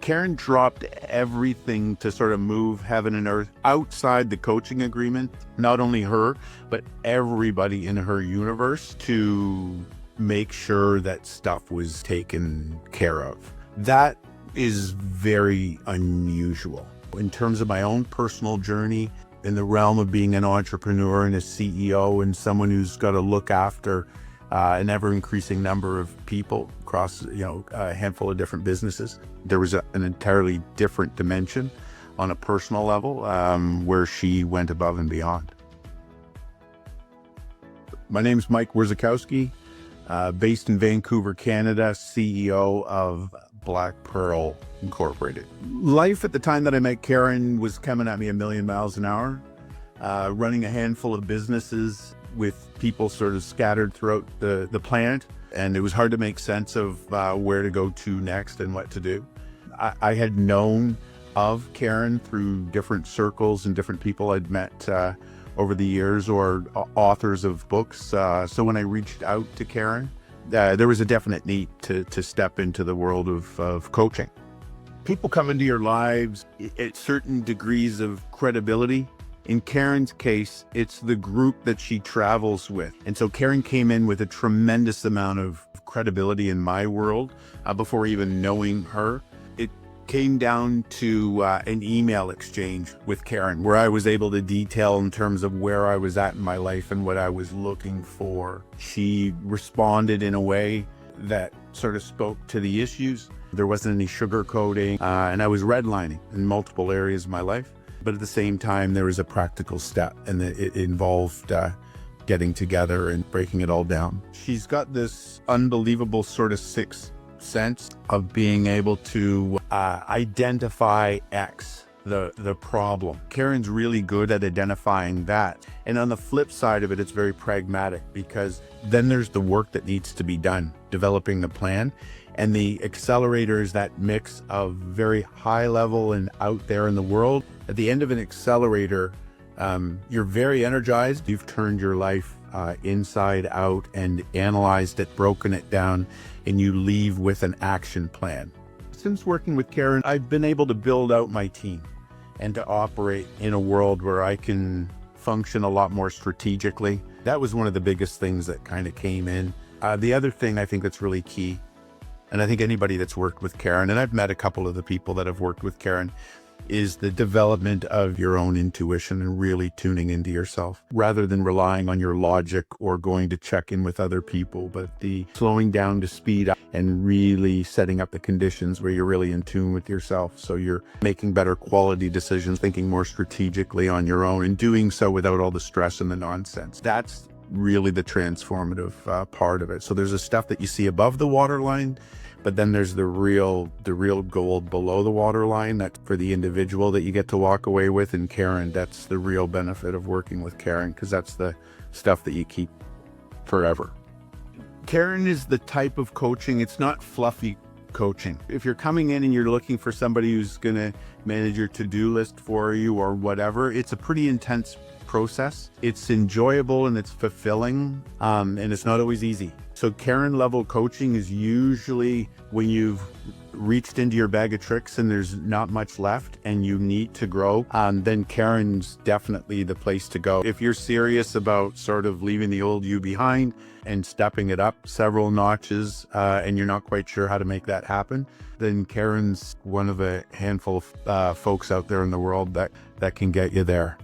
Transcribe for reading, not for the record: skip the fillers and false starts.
Karen dropped everything to sort of move heaven and earth outside the coaching agreement, not only her, but everybody in her universe, to make sure that stuff was taken care of. That is very unusual. In terms of my own personal journey, in the realm of being an entrepreneur and a CEO and someone who's got to look after an ever-increasing number of people across, a handful of different businesses, there was an entirely different dimension on a personal level where she went above and beyond. My name's Mike Wyrzykowski, based in Vancouver, Canada, CEO of Black Pearl Incorporated. Life at the time that I met Karen was coming at me a million miles an hour, running a handful of businesses with people sort of scattered throughout the planet. And it was hard to make sense of where to go to next and what to do. I had known of Karen through different circles and different people I'd met over the years, or authors of books. So when I reached out to Karen, there was a definite need to step into the world of coaching. People come into your lives at certain degrees of credibility. In Karen's case, it's the group that she travels with. And so Karen came in with a tremendous amount of credibility in my world before even knowing her. It came down to an email exchange with Karen, where I was able to detail in terms of where I was at in my life and what I was looking for. She responded in a way that sort of spoke to the issues. There wasn't any sugarcoating, and I was redlining in multiple areas of my life. But at the same time, there was a practical step, and it involved getting together and breaking it all down. She's got this unbelievable sort of sixth sense of being able to identify X, the problem. Karen's really good at identifying that. And on the flip side of it, it's very pragmatic, because then there's the work that needs to be done, developing the plan. And the accelerator is that mix of very high level and out there in the world. At the end of an accelerator, you're very energized. You've turned your life inside out and analyzed it, broken it down, and you leave with an action plan. Since working with Karen, I've been able to build out my team and to operate in a world where I can function a lot more strategically. That was one of the biggest things that kind of came in. The other thing I think that's really key, and I think anybody that's worked with Karen, and I've met a couple of the people that have worked with Karen, is the development of your own intuition and really tuning into yourself rather than relying on your logic or going to check in with other people, but the slowing down to speed up and really setting up the conditions where you're really in tune with yourself. So you're making better quality decisions, thinking more strategically on your own, and doing so without all the stress and the nonsense. That's really the transformative part of it. So there's the stuff that you see above the waterline, but then there's the real gold below the waterline, that for the individual that you get to walk away with. And Karen, that's the real benefit of working with Karen, because that's the stuff that you keep forever. Karen is the type of coaching, it's not fluffy coaching. If you're coming in and you're looking for somebody who's going to manage your to-do list for you or whatever, it's a pretty intense process. It's enjoyable and it's fulfilling, and it's not always easy. So Karen level coaching is usually when you've reached into your bag of tricks and there's not much left and you need to grow, then Karen's definitely the place to go. If you're serious about sort of leaving the old you behind and stepping it up several notches, and you're not quite sure how to make that happen, then Karen's one of a handful of folks out there in the world that can get you there.